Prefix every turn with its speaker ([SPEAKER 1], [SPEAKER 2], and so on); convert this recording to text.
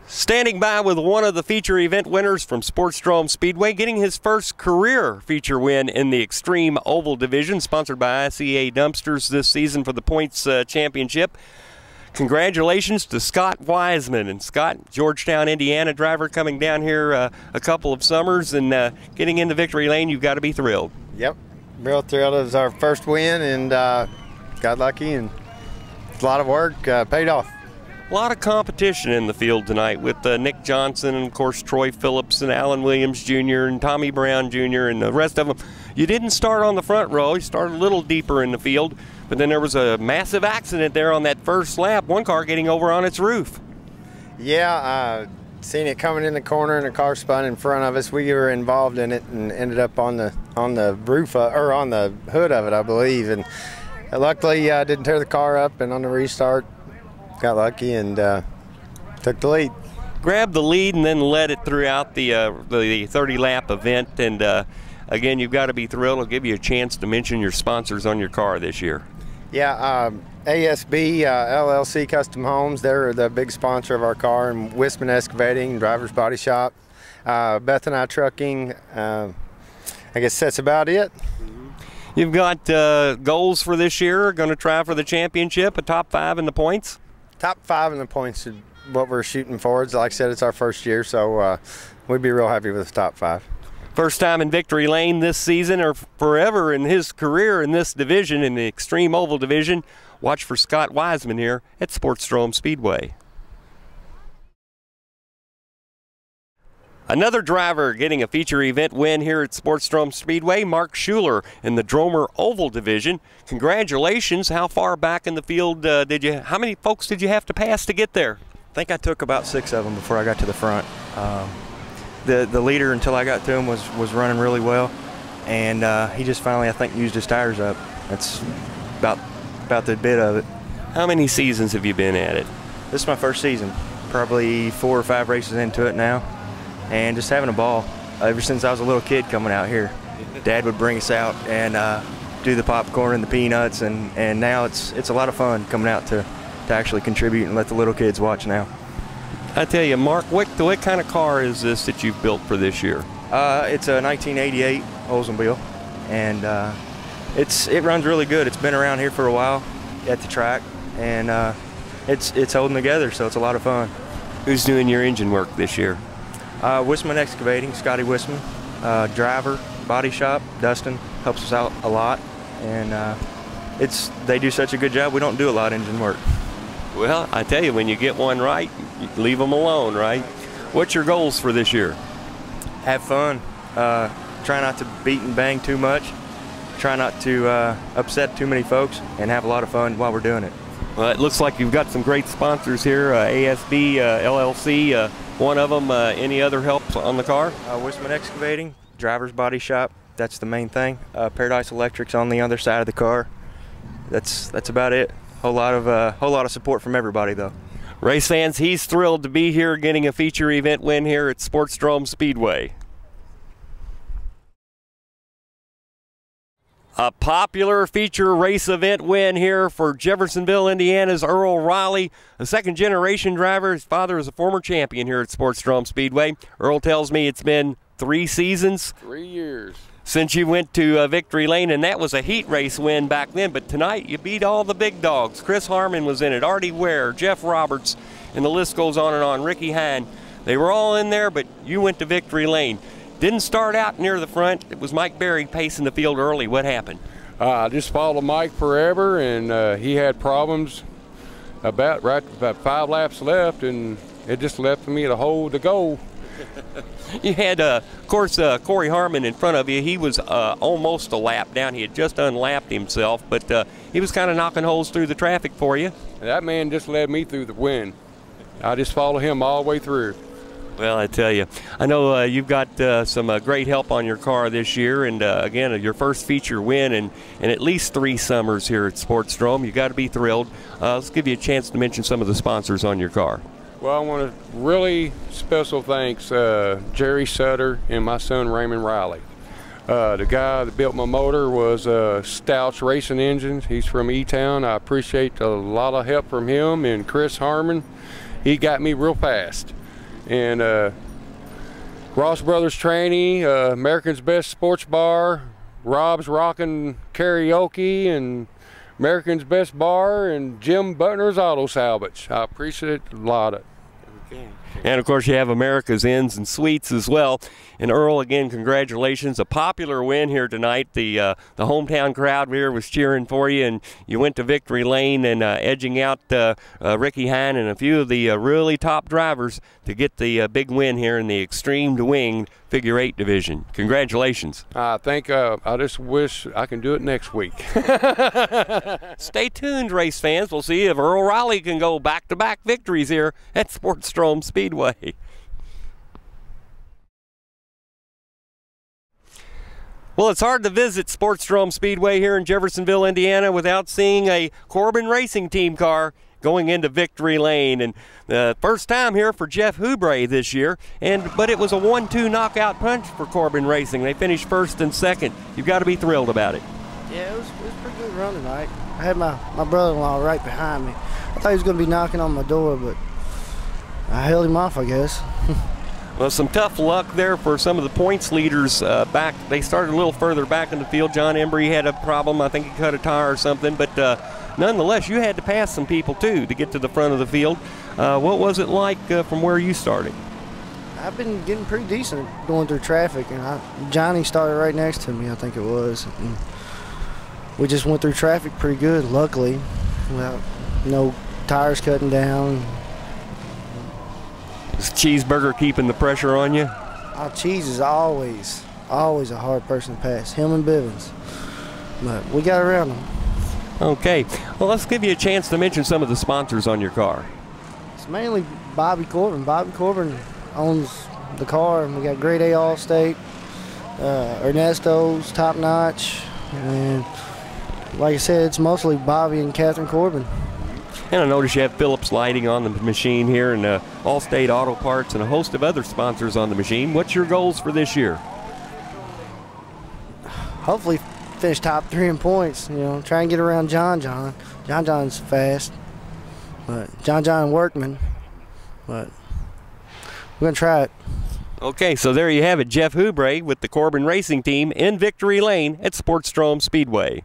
[SPEAKER 1] Standing by with one of the feature event winners from Sportsdrome Speedway, getting his first career feature win in the Xtreme Oval Division, sponsored by ICA Dumpsters this season for the Points Championship. Congratulations to Scott Wisman. And Scott, Georgetown, Indiana driver, coming down here a couple of summers and getting into victory lane. You've got to be thrilled.
[SPEAKER 2] Yep, real thrilled. It was our first win and got lucky, and a lot of work paid off.
[SPEAKER 1] A lot of competition in the field tonight with Nick Johnson and, of course, Troy Phillips and Alan Williams Jr. and Tommy Brown Jr. and the rest of them. You didn't start on the front row. You started a little deeper in the field, but then there was a massive accident there on that first lap, one car getting over on its roof.
[SPEAKER 2] Yeah, seen it coming in the corner and the car spun in front of us. We were involved in it and ended up on the roof or on the hood of it, I believe. And luckily, didn't tear the car up, and on the restart, got lucky and took the lead.
[SPEAKER 1] Grabbed the lead and then led it throughout the 30-lap event. And again, you've got to be thrilled. It'll give you a chance to mention your sponsors on your car this year.
[SPEAKER 2] Yeah, ASB LLC Custom Homes, they're the big sponsor of our car, and Wisman Excavating, Driver's Body Shop, Beth and I Trucking. I guess that's about it.
[SPEAKER 1] You've got goals for this year. Going to try for the championship, a top 5 in the points.
[SPEAKER 2] Top 5 in the points is what we're shooting for. Like I said, it's our first year, so we'd be real happy with the top 5.
[SPEAKER 1] First time in victory lane this season or forever in his career in this division, in the Xtreme Oval Division. Watch for Scott Wisman here at Sportsdrome Speedway. Another driver getting a feature event win here at Sportsdrome Speedway, Mark Schuler in the Dromer Oval Division. Congratulations. How far back in the field how many folks did you have to pass to get there?
[SPEAKER 3] I think I took about 6 of them before I got to the front. The leader, until I got to him, was running really well, and he just finally, I think, used his tires up. That's about the bit of it.
[SPEAKER 1] How many seasons have you been at it?
[SPEAKER 3] This is my first season, probably 4 or 5 races into it now, and just having a ball. Ever since I was a little kid coming out here, Dad would bring us out and do the popcorn and the peanuts, and now it's a lot of fun coming out to actually contribute and let the little kids watch now.
[SPEAKER 1] I tell you, Mark, what kind of car is this that you've built for this year?
[SPEAKER 3] It's a 1988 Oldsmobile, and it runs really good. It's been around here for a while at the track, and it's holding together, so it's a lot of fun.
[SPEAKER 1] Who's doing your engine work this year?
[SPEAKER 3] Wisman Excavating, Scotty Wisman, driver, body shop, Dustin helps us out a lot, and they do such a good job. We don't do a lot of engine work.
[SPEAKER 1] Well, I tell you, when you get one right, you leave them alone, right? What's your goals for this year?
[SPEAKER 3] Have fun. Try not to beat and bang too much. Try not to upset too many folks, and have a lot of fun while we're doing it.
[SPEAKER 1] Well, it looks like you've got some great sponsors here, ASB, LLC, one of them. Any other help on the car?
[SPEAKER 3] Wisman Excavating, Driver's Body Shop, that's the main thing. Paradise Electric's on the other side of the car. That's about it. Whole lot of support from everybody, though.
[SPEAKER 1] Race fans, he's thrilled to be here getting a feature event win here at Sportsdrome Speedway. A popular feature race event win here for Jeffersonville, Indiana's Earl Riley, a second-generation driver. His father is a former champion here at Sportsdrome Speedway. Earl tells me it's been 3 seasons.
[SPEAKER 4] 3 years.
[SPEAKER 1] Since you went to victory lane, and that was a heat race win back then, but tonight you beat all the big dogs. Chris Harmon was in it, Artie Ware, Jeff Roberts, and the list goes on and on. Ricky Hine, they were all in there, but you went to victory lane. Didn't start out near the front. It was Mike Berry pacing the field early. What happened?
[SPEAKER 4] I just followed Mike forever, and he had problems about 5 laps left, and it just left me to hold the goal.
[SPEAKER 1] You had, of course, Corey Harmon in front of you. He was almost a lap down. He had just unlapped himself, but he was kind of knocking holes through the traffic for you.
[SPEAKER 4] And that man just led me through the win. I just followed him all the way through.
[SPEAKER 1] Well, I tell you, I know you've got some great help on your car this year, and again, your first feature win in at least 3 summers here at Sportsdrome. You got to be thrilled. Let's give you a chance to mention some of the sponsors on your car.
[SPEAKER 4] Well, I want to really special thanks Jerry Sutter and my son Raymond Riley. The guy that built my motor was Stouch Racing Engines. He's from E-Town. I appreciate a lot of help from him, and Chris Harmon. He got me real fast. and Ross Brothers Training, American's Best Sports Bar, Rob's Rockin' Karaoke, and American's Best Bar, and Jim Butner's Auto Salvage. I appreciate a lot of it.
[SPEAKER 1] Okay. And of course you have America's Inns and Suites as well. And Earl, again, congratulations. A popular win here tonight. The hometown crowd here was cheering for you, and you went to victory lane and edging out Ricky Hine and a few of the really top drivers to get the big win here in the Xtreme Winged Figure 8 division. Congratulations.
[SPEAKER 4] I think I just wish I can do it next week.
[SPEAKER 1] Stay tuned, race fans. We'll see if Earl Riley can go back-to-back victories here at Sportsdrome Speedway. Well, it's hard to visit Sportsdrome Speedway here in Jeffersonville, Indiana without seeing a Corbin Racing Team car going into victory lane. And the first time here for Jeff Whobrey this year, but it was a 1-2 knockout punch for Corbin Racing. They finished first and second. You've got to be thrilled about it.
[SPEAKER 5] Yeah, it was a pretty good run tonight. I had my brother-in-law right behind me. I thought he was going to be knocking on my door, but I held him off, I guess.
[SPEAKER 1] Well, some tough luck there for some of the points leaders back. They started a little further back in the field. John Embry had a problem. I think he cut a tire or something. But nonetheless, you had to pass some people, too, to get to the front of the field. What was it like from where you started?
[SPEAKER 5] I've been getting pretty decent going through traffic. And Johnny started right next to me, I think it was. And we just went through traffic pretty good, luckily, without no tires cutting down.
[SPEAKER 1] Is Cheeseburger keeping the pressure on you?
[SPEAKER 5] Cheese is always a hard person to pass, him and Bivens. But we got around him.
[SPEAKER 1] Okay, well, let's give you a chance to mention some of the sponsors on your car.
[SPEAKER 5] It's mainly Bobby Corbin. Bobby Corbin owns the car, and we got Grade A Allstate, Ernesto's, Top Notch, and like I said, it's mostly Bobby and Catherine Corbin.
[SPEAKER 1] And I notice you have Phillips Lighting on the machine here, and Allstate Auto Parts, and a host of other sponsors on the machine. What's your goals for this year?
[SPEAKER 5] Hopefully finish top 3 in points. You know, try and get around John. John's fast, but John Workman. But we're gonna try it.
[SPEAKER 1] Okay, so there you have it. Jeff Whobrey with the Corbin Racing Team in victory lane at Sportsdrome Speedway.